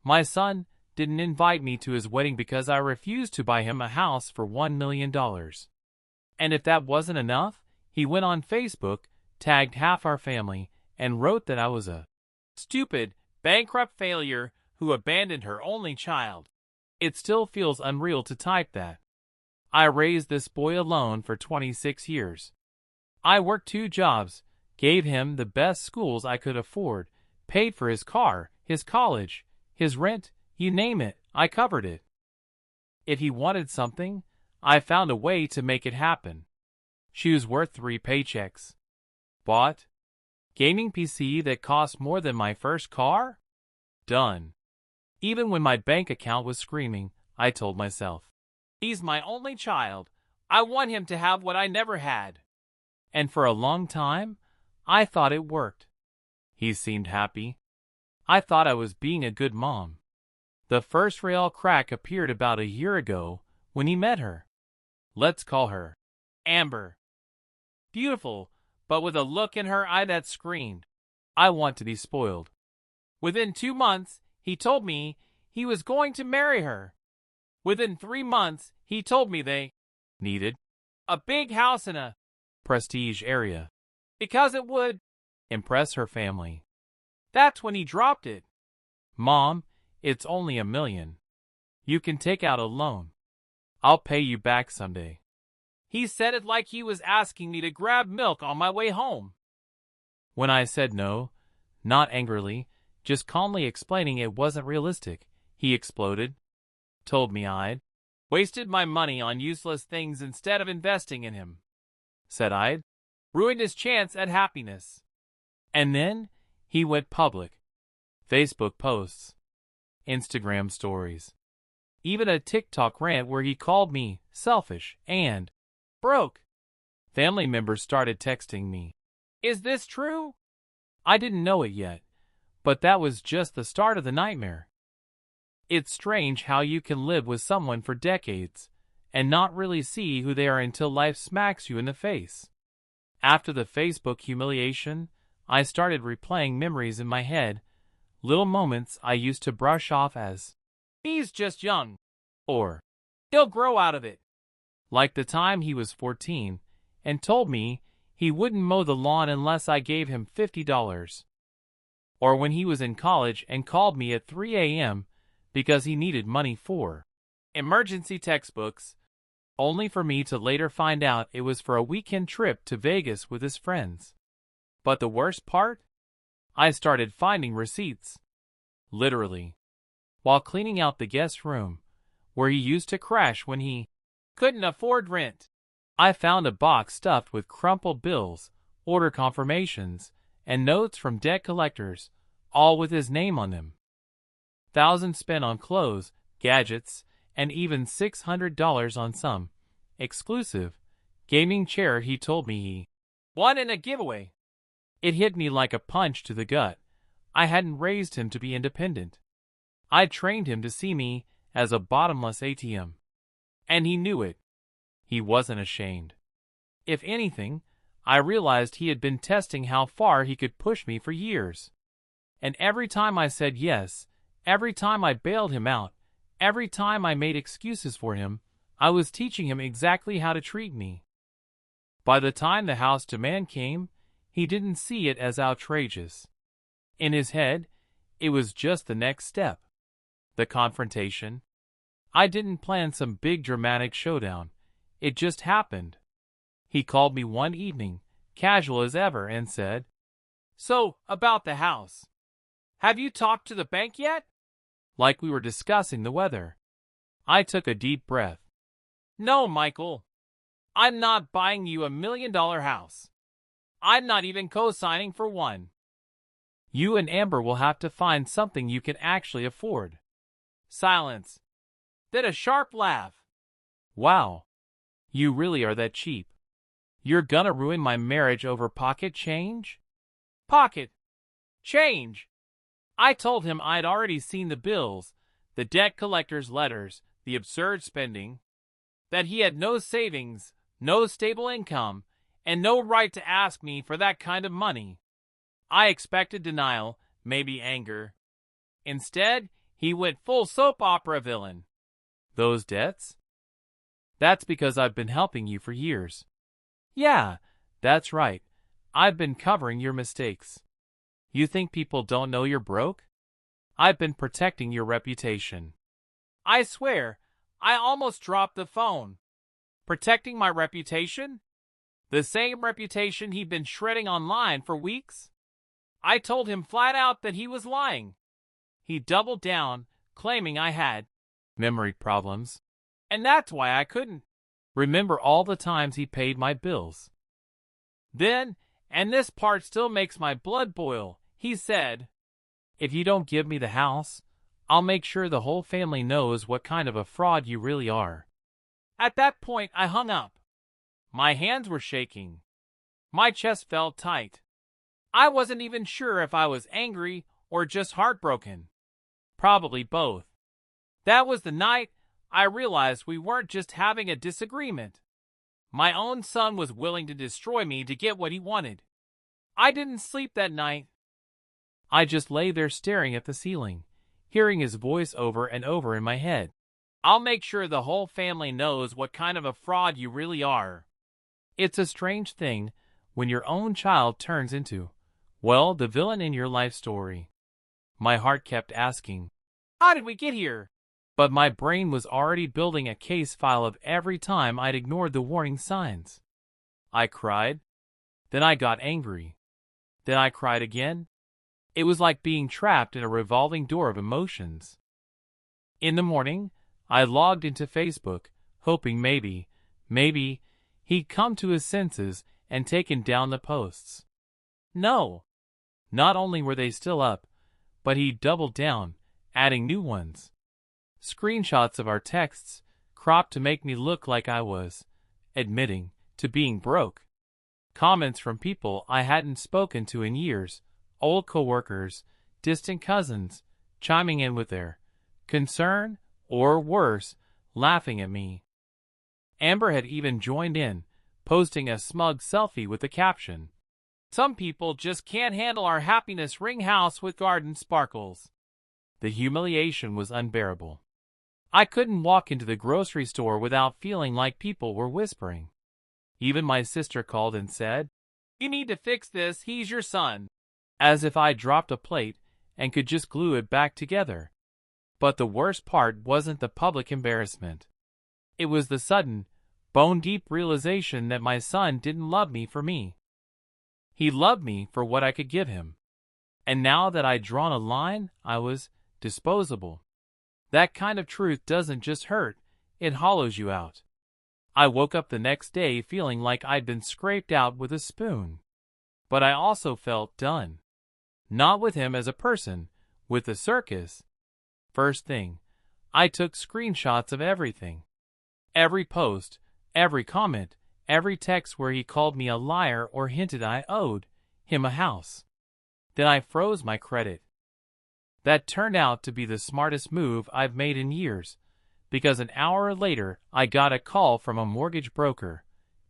My son didn't invite me to his wedding because I refused to buy him a house for $1 million. And if that wasn't enough, he went on Facebook, tagged half our family, and wrote that I was a stupid, bankrupt failure who abandoned her only child. It still feels unreal to type that. I raised this boy alone for 26 years. I worked 2 jobs, gave him the best schools I could afford, paid for his car, his college, his rent, you name it, I covered it. If he wanted something, I found a way to make it happen. Shoes worth 3 paychecks. Bought. Gaming PC that cost more than my first car? Done. Even when my bank account was screaming, I told myself, he's my only child. I want him to have what I never had. And for a long time, I thought it worked. He seemed happy. I thought I was being a good mom. The first real crack appeared about a year ago when he met her. Let's call her Amber. Beautiful, but with a look in her eye that screamed, I want to be spoiled. Within 2 months, he told me he was going to marry her. Within 3 months, he told me they needed a big house in a prestige area because it would impress her family. That's when he dropped it. Mom, it's only $1 million. You can take out a loan. I'll pay you back someday. He said it like he was asking me to grab milk on my way home. When I said no, not angrily, just calmly explaining it wasn't realistic, he exploded. Told me I'd wasted my money on useless things instead of investing in him. Said I'd ruined his chance at happiness. And then he went public. Facebook posts, Instagram stories, even a TikTok rant where he called me selfish and broke. Family members started texting me. Is this true? I didn't know it yet, but that was just the start of the nightmare. It's strange how you can live with someone for decades and not really see who they are until life smacks you in the face. After the Facebook humiliation, I started replaying memories in my head, little moments I used to brush off as, he's just young, or he'll grow out of it. Like the time he was 14 and told me he wouldn't mow the lawn unless I gave him $50. Or when he was in college and called me at 3 a.m. because he needed money for emergency textbooks, only for me to later find out it was for a weekend trip to Vegas with his friends. But the worst part? I started finding receipts. Literally. While cleaning out the guest room, where he used to crash when he couldn't afford rent, I found a box stuffed with crumpled bills, order confirmations, and notes from debt collectors, all with his name on them. Thousands spent on clothes, gadgets, and even $600 on some exclusive gaming chair he told me he won in a giveaway. It hit me like a punch to the gut. I hadn't raised him to be independent. I'd trained him to see me as a bottomless ATM. And he knew it. He wasn't ashamed. If anything, I realized he had been testing how far he could push me for years. And every time I said yes, every time I bailed him out, every time I made excuses for him, I was teaching him exactly how to treat me. By the time the house demand came, he didn't see it as outrageous. In his head, it was just the next step. The confrontation. I didn't plan some big dramatic showdown. It just happened. He called me one evening, casual as ever, and said, "So, about the house. Have you talked to the bank yet?" Like we were discussing the weather. I took a deep breath. "No, Michael. I'm not buying you $1 million house. I'm not even co-signing for one. You and Amber will have to find something you can actually afford." Silence. Then a sharp laugh. "Wow. You really are that cheap. You're gonna ruin my marriage over pocket change?" Pocket change. I told him I'd already seen the bills, the debt collector's letters, the absurd spending, that he had no savings, no stable income, and no right to ask me for that kind of money. I expected denial, maybe anger. Instead, He went full soap opera villain. Those debts? That's because I've been helping you for years. Yeah, that's right. I've been covering your mistakes. You think people don't know you're broke? I've been protecting your reputation. I swear, I almost dropped the phone. Protecting my reputation? The same reputation he'd been shredding online for weeks? I told him flat out that he was lying. He doubled down, claiming I had memory problems, and that's why I couldn't remember all the times he paid my bills. Then, and this part still makes my blood boil, he said, "If you don't give me the house, I'll make sure the whole family knows what kind of a fraud you really are." At that point, I hung up. My hands were shaking. My chest felt tight. I wasn't even sure if I was angry or just heartbroken. Probably both. That was the night I realized we weren't just having a disagreement. My own son was willing to destroy me to get what he wanted. I didn't sleep that night. I just lay there staring at the ceiling, hearing his voice over and over in my head. "I'll make sure the whole family knows what kind of a fraud you really are." It's a strange thing when your own child turns into, well, the villain in your life story. My heart kept asking, how did we get here? But my brain was already building a case file of every time I'd ignored the warning signs. I cried. Then I got angry. Then I cried again. It was like being trapped in a revolving door of emotions. In the morning, I logged into Facebook, hoping maybe he'd come to his senses and taken down the posts. No. Not only were they still up, but he doubled down, adding new ones. Screenshots of our texts, cropped to make me look like I was admitting to being broke. Comments from people I hadn't spoken to in years, old coworkers, distant cousins, chiming in with their concern, or worse, laughing at me. Amber had even joined in, posting a smug selfie with the caption, "Some people just can't handle our happiness ring house with garden sparkles." The humiliation was unbearable. I couldn't walk into the grocery store without feeling like people were whispering. Even my sister called and said, "You need to fix this, he's your son." As if I dropped a plate and could just glue it back together. But the worst part wasn't the public embarrassment. It was the sudden, bone-deep realization that my son didn't love me for me. He loved me for what I could give him. And now that I'd drawn a line, I was disposable. That kind of truth doesn't just hurt, it hollows you out. I woke up the next day feeling like I'd been scraped out with a spoon. But I also felt done. Not with him as a person, with the circus. First thing, I took screenshots of everything. Every post, every comment, every text where he called me a liar or hinted I owed him a house. Then I froze my credit. That turned out to be the smartest move I've made in years, because an hour later I got a call from a mortgage broker,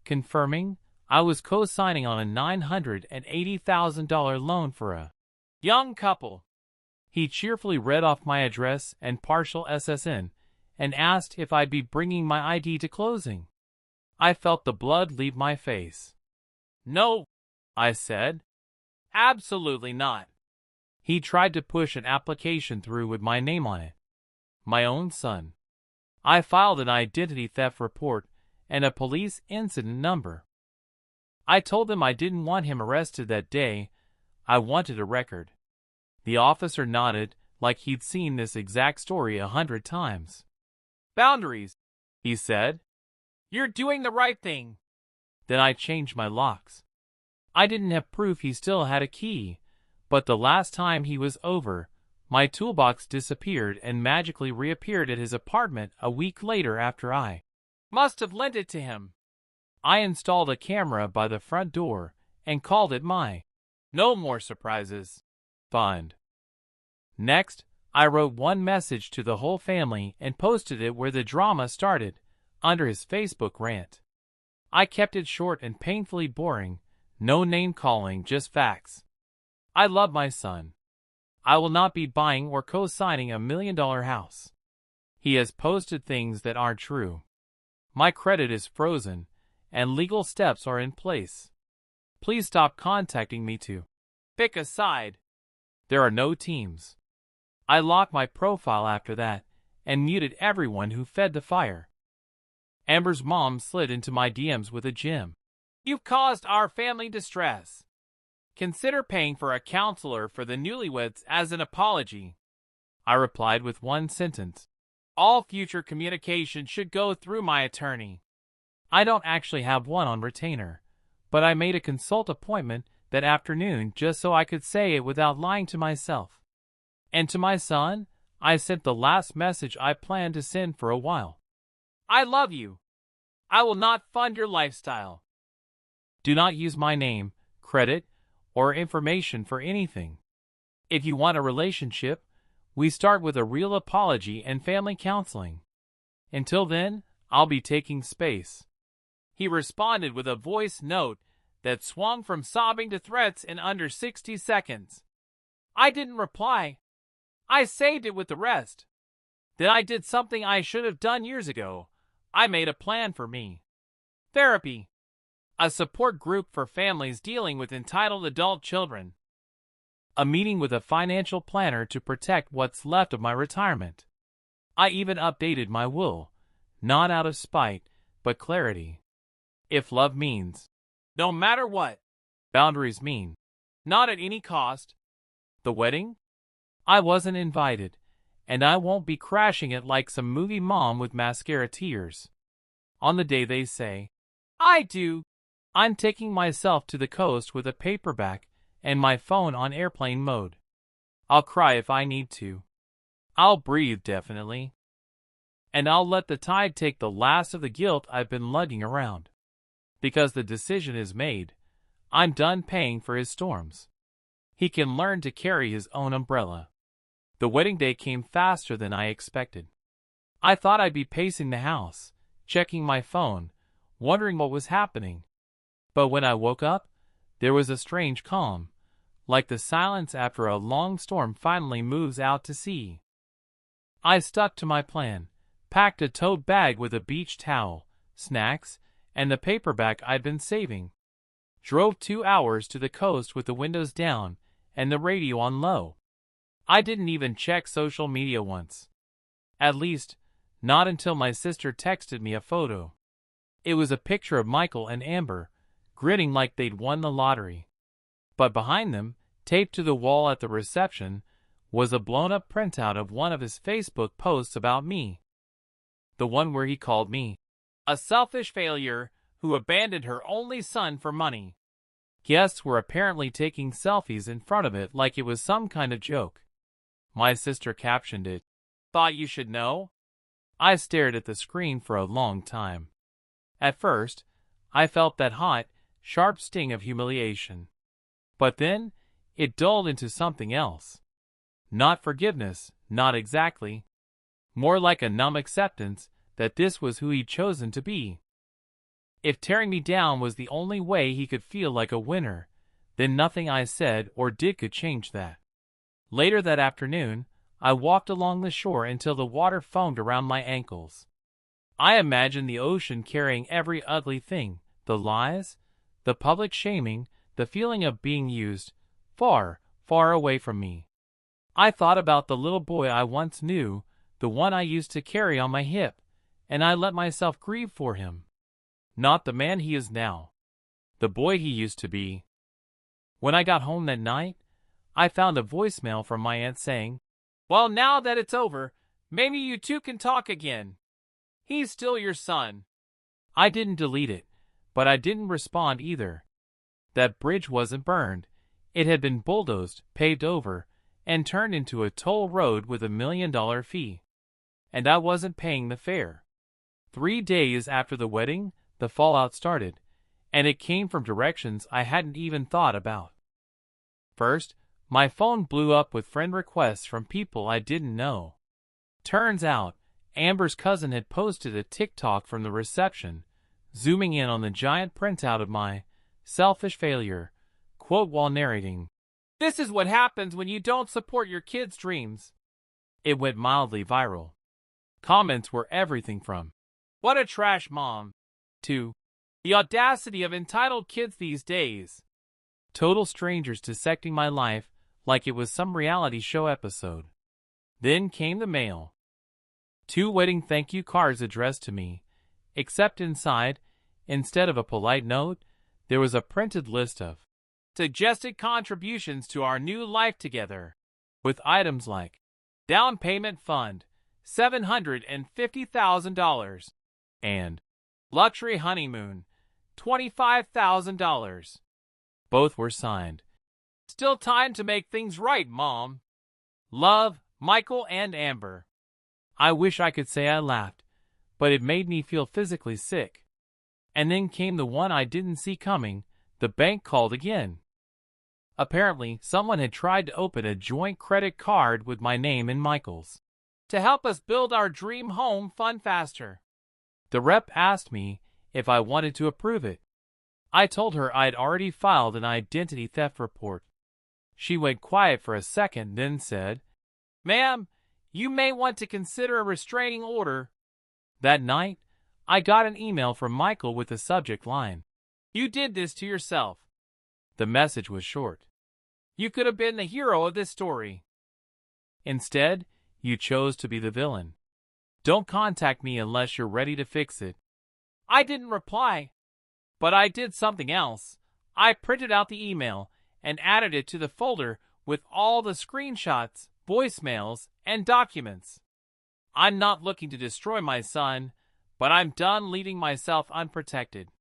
confirming I was co-signing on a $980,000 loan for a young couple. He cheerfully read off my address and partial SSN and asked if I'd be bringing my ID to closing. I felt the blood leave my face. "No," I said. "Absolutely not." He tried to push an application through with my name on it. My own son. I filed an identity theft report and a police incident number. I told him I didn't want him arrested that day. I wanted a record. The officer nodded like he'd seen this exact story 100 times. "Boundaries," he said. "You're doing the right thing." Then I changed my locks. I didn't have proof he still had a key, but the last time he was over, my toolbox disappeared and magically reappeared at his apartment a week later after I must have lent it to him. I installed a camera by the front door and called it my "No More Surprises" fund. Next, I wrote one message to the whole family and posted it where the drama started, under his Facebook rant. I kept it short and painfully boring, no name-calling, just facts. I love my son. I will not be buying or co-signing $1 million house. He has posted things that aren't true. My credit is frozen, and legal steps are in place. Please stop contacting me to pick a side. There are no teams. I locked my profile after that and muted everyone who fed the fire. Amber's mom slid into my DMs with a gem. You've caused our family distress. Consider paying for a counselor for the newlyweds as an apology. I replied with one sentence. All future communication should go through my attorney. I don't actually have one on retainer, but I made a consult appointment that afternoon just so I could say it without lying to myself. And to my son, I sent the last message I planned to send for a while. I love you. I will not fund your lifestyle. Do not use my name, credit, or information for anything. If you want a relationship, we start with a real apology and family counseling. Until then, I'll be taking space. He responded with a voice note that swung from sobbing to threats in under 60 seconds. I didn't reply. I saved it with the rest. Then I did something I should have done years ago. I made a plan for me. Therapy. A support group for families dealing with entitled adult children. A meeting with a financial planner to protect what's left of my retirement. I even updated my will, not out of spite, but clarity. If love means, no matter what, boundaries mean, not at any cost. The wedding? I wasn't invited, and I won't be crashing it like some movie mom with mascara tears. On the day they say, I do, I'm taking myself to the coast with a paperback and my phone on airplane mode. I'll cry if I need to. I'll breathe definitely. And I'll let the tide take the last of the guilt I've been lugging around. Because the decision is made, I'm done paying for his storms. He can learn to carry his own umbrella. The wedding day came faster than I expected. I thought I'd be pacing the house, checking my phone, wondering what was happening. But when I woke up, there was a strange calm, like the silence after a long storm finally moves out to sea. I stuck to my plan, packed a tote bag with a beach towel, snacks, and the paperback I'd been saving. Drove 2 hours to the coast with the windows down and the radio on low. I didn't even check social media once. At least, not until my sister texted me a photo. It was a picture of Michael and Amber, grinning like they'd won the lottery. But behind them, taped to the wall at the reception, was a blown-up printout of one of his Facebook posts about me. The one where he called me a selfish failure who abandoned her only son for money. Guests were apparently taking selfies in front of it like it was some kind of joke. My sister captioned it, "Thought you should know?" I stared at the screen for a long time. At first, I felt that hot, sharp sting of humiliation. But then, it dulled into something else. Not forgiveness, not exactly. More like a numb acceptance that this was who he'd chosen to be. If tearing me down was the only way he could feel like a winner, then nothing I said or did could change that. Later that afternoon, I walked along the shore until the water foamed around my ankles. I imagined the ocean carrying every ugly thing, the lies, the public shaming, the feeling of being used, far, far away from me. I thought about the little boy I once knew, the one I used to carry on my hip, and I let myself grieve for him. Not the man he is now. The boy he used to be. When I got home that night, I found a voicemail from my aunt saying, "Well, now that it's over, maybe you two can talk again. He's still your son." I didn't delete it, but I didn't respond either. That bridge wasn't burned. It had been bulldozed, paved over, and turned into a toll road with $1 million fee. And I wasn't paying the fare. 3 days after the wedding, the fallout started, and it came from directions I hadn't even thought about. First, my phone blew up with friend requests from people I didn't know. Turns out, Amber's cousin had posted a TikTok from the reception, zooming in on the giant printout of my selfish failure quote while narrating, This is what happens when you don't support your kids' dreams. It went mildly viral. Comments were everything from, "What a trash mom," to, "The audacity of entitled kids these days." Total strangers dissecting my life like it was some reality show episode. Then came the mail. 2 wedding thank you cards addressed to me, except inside, instead of a polite note, there was a printed list of suggested contributions to our new life together, with items like down payment fund, $750,000, and luxury honeymoon, $25,000. Both were signed. "Still time to make things right, Mom. Love, Michael and Amber." I wish I could say I laughed, but it made me feel physically sick. And then came the one I didn't see coming. The bank called again. Apparently, someone had tried to open a joint credit card with my name and Michael's to help us build our dream home fund faster. The rep asked me if I wanted to approve it. I told her I'd already filed an identity theft report. She went quiet for a second, then said, "Ma'am, you may want to consider a restraining order." That night, I got an email from Michael with the subject line, "You did this to yourself." The message was short. "You could have been the hero of this story. Instead, you chose to be the villain. Don't contact me unless you're ready to fix it." I didn't reply, but I did something else. I printed out the email and added it to the folder with all the screenshots, voicemails, and documents. I'm not looking to destroy my son, but I'm done leaving myself unprotected.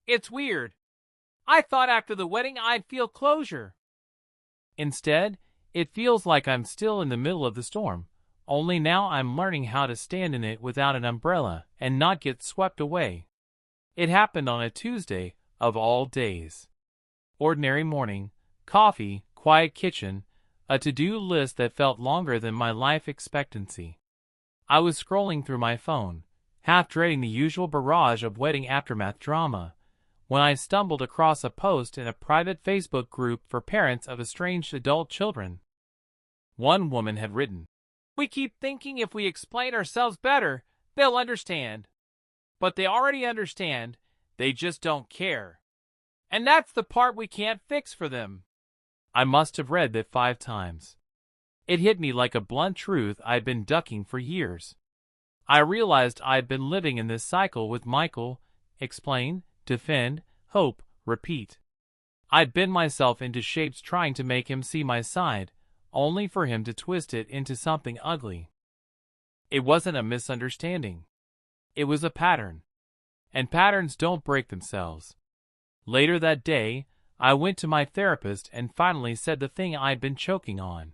It's weird. I thought after the wedding I'd feel closure. Instead, it feels like I'm still in the middle of the storm, only now I'm learning how to stand in it without an umbrella and not get swept away. It happened on a Tuesday, of all days. Ordinary morning, coffee, quiet kitchen, a to-do list that felt longer than my life expectancy. I was scrolling through my phone, half dreading the usual barrage of wedding aftermath drama, when I stumbled across a post in a private Facebook group for parents of estranged adult children. One woman had written, "We keep thinking if we explain ourselves better, they'll understand. But they already understand, they just don't care. And that's the part we can't fix for them." I must have read that 5 times. It hit me like a blunt truth I'd been ducking for years. I realized I'd been living in this cycle with Michael: explain, defend, hope, repeat. I'd bent myself into shapes trying to make him see my side, only for him to twist it into something ugly. It wasn't a misunderstanding. It was a pattern. And patterns don't break themselves. Later that day, I went to my therapist and finally said the thing I'd been choking on.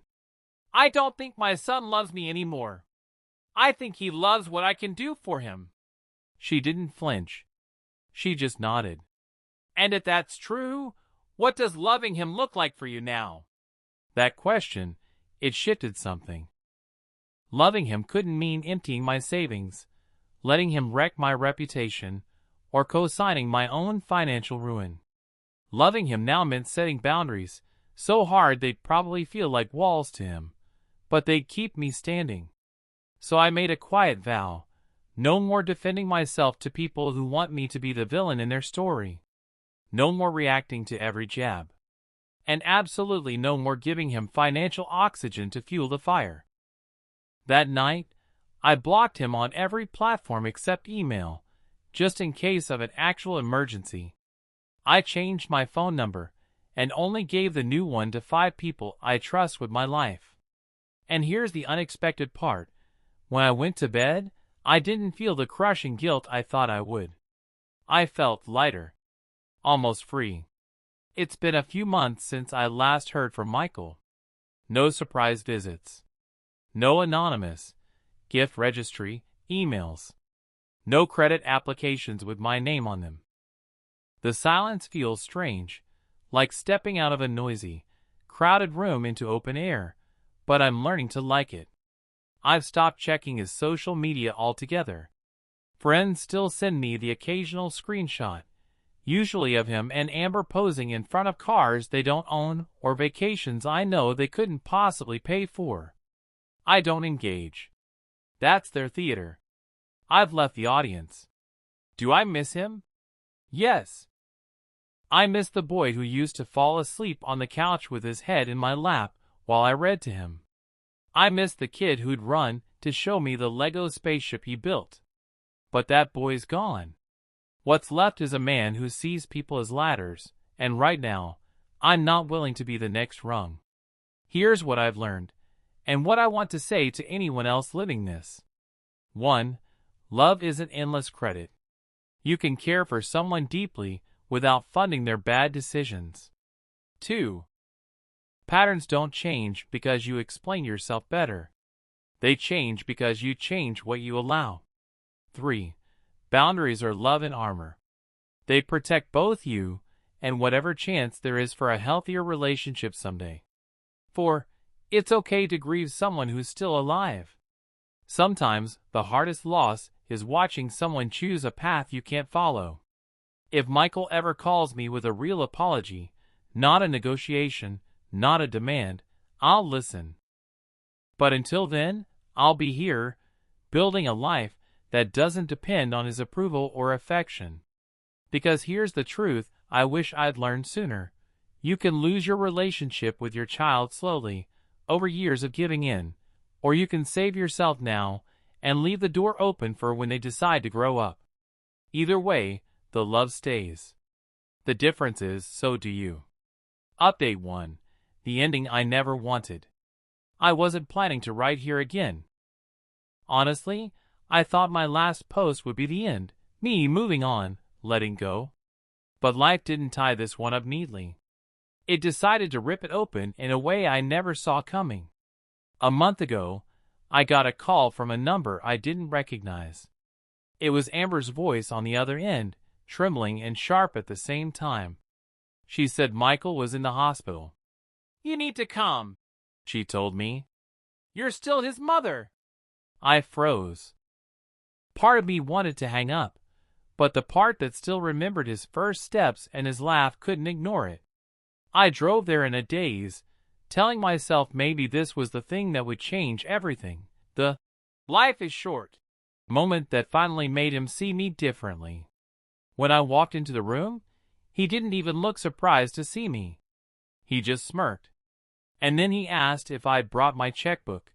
"I don't think my son loves me anymore. I think he loves what I can do for him." She didn't flinch. She just nodded. "And if that's true, what does loving him look like for you now?" That question, it shifted something. Loving him couldn't mean emptying my savings, letting him wreck my reputation, or co-signing my own financial ruin. Loving him now meant setting boundaries, so hard they'd probably feel like walls to him, but they'd keep me standing. So I made a quiet vow: no more defending myself to people who want me to be the villain in their story. No more reacting to every jab. And absolutely no more giving him financial oxygen to fuel the fire. That night, I blocked him on every platform except email, just in case of an actual emergency. I changed my phone number, and only gave the new one to 5 people I trust with my life. And here's the unexpected part. When I went to bed, I didn't feel the crushing guilt I thought I would. I felt lighter. Almost free. It's been a few months since I last heard from Michael. No surprise visits. No anonymous gift registry emails. No credit applications with my name on them. The silence feels strange, like stepping out of a noisy, crowded room into open air, but I'm learning to like it. I've stopped checking his social media altogether. Friends still send me the occasional screenshot, usually of him and Amber posing in front of cars they don't own or vacations I know they couldn't possibly pay for. I don't engage. That's their theater. I've left the audience. Do I miss him? Yes. I miss the boy who used to fall asleep on the couch with his head in my lap while I read to him. I miss the kid who'd run to show me the Lego spaceship he built. But that boy's gone. What's left is a man who sees people as ladders, and right now, I'm not willing to be the next rung. Here's what I've learned, and what I want to say to anyone else living this. 1. Love isn't endless credit. You can care for someone deeply without funding their bad decisions. 2. Patterns don't change because you explain yourself better. They change because you change what you allow. 3. Boundaries are love and armor. They protect both you and whatever chance there is for a healthier relationship someday. 4. It's okay to grieve someone who's still alive. Sometimes the hardest loss is watching someone choose a path you can't follow. If Michael ever calls me with a real apology, not a negotiation, not a demand, I'll listen. But until then, I'll be here, building a life that doesn't depend on his approval or affection. Because here's the truth I wish I'd learned sooner. You can lose your relationship with your child slowly, over years of giving in, or you can save yourself now and leave the door open for when they decide to grow up. Either way, the love stays. The difference is, so do you. Update 1. The ending I never wanted. I wasn't planning to write here again. Honestly, I thought my last post would be the end, me moving on, letting go. But life didn't tie this one up neatly. It decided to rip it open in a way I never saw coming. A month ago, I got a call from a number I didn't recognize. It was Amber's voice on the other end, trembling and sharp at the same time. She said Michael was in the hospital. "You need to come," she told me. "You're still his mother." I froze. Part of me wanted to hang up, but the part that still remembered his first steps and his laugh couldn't ignore it. I drove there in a daze, telling myself maybe this was the thing that would change everything. The "life is short" moment that finally made him see me differently. When I walked into the room, he didn't even look surprised to see me. He just smirked. And then he asked if I'd brought my checkbook.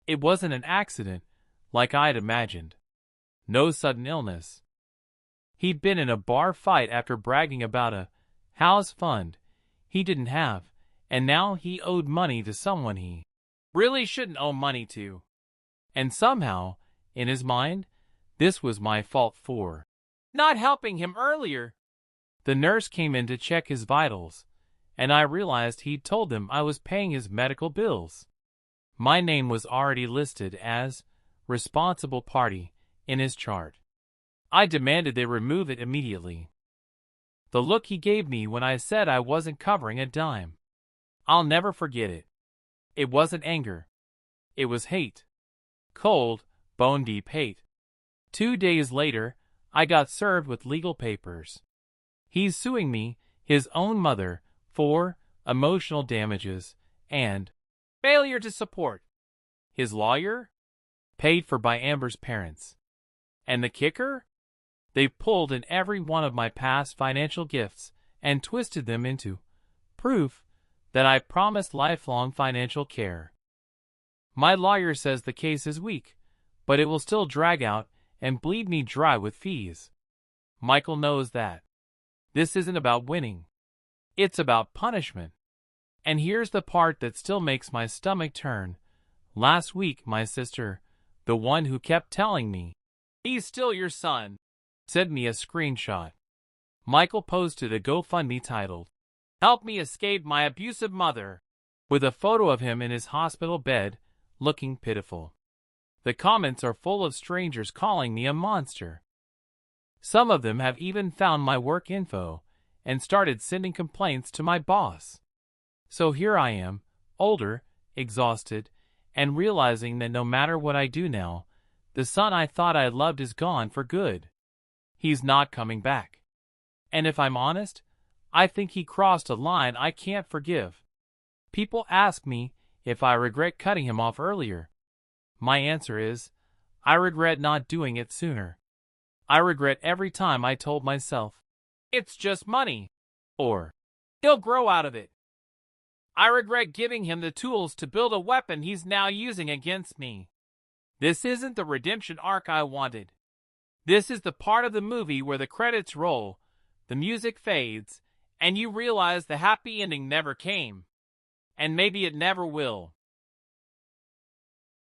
It wasn't an accident, like I'd imagined. No sudden illness. He'd been in a bar fight after bragging about a house fund he didn't have, and now he owed money to someone he really shouldn't owe money to. And somehow, in his mind, this was my fault for not helping him earlier. The nurse came in to check his vitals, and I realized he'd told them I was paying his medical bills. My name was already listed as responsible party in his chart. I demanded they remove it immediately. The look he gave me when I said I wasn't covering a dime. I'll never forget it. It wasn't anger. It was hate. Cold, bone-deep hate. 2 days later, I got served with legal papers. He's suing me, his own mother, for emotional damages and failure to support. His lawyer? Paid for by Amber's parents. And the kicker? They pulled in every one of my past financial gifts and twisted them into proof that I promised lifelong financial care. My lawyer says the case is weak, but it will still drag out and bleed me dry with fees. Michael knows that. This isn't about winning. It's about punishment. And here's the part that still makes my stomach turn. Last week, my sister, the one who kept telling me, "He's still your son," sent me a screenshot. Michael posted a GoFundMe titled, "Help me escape my abusive mother," with a photo of him in his hospital bed, looking pitiful. The comments are full of strangers calling me a monster. Some of them have even found my work info and started sending complaints to my boss. So here I am, older, exhausted, and realizing that no matter what I do now, the son I thought I loved is gone for good. He's not coming back. And if I'm honest, I think he crossed a line I can't forgive. People ask me if I regret cutting him off earlier. My answer is, I regret not doing it sooner. I regret every time I told myself, it's just money, or he'll grow out of it. I regret giving him the tools to build a weapon he's now using against me. This isn't the redemption arc I wanted. This is the part of the movie where the credits roll, the music fades, and you realize the happy ending never came. And maybe it never will.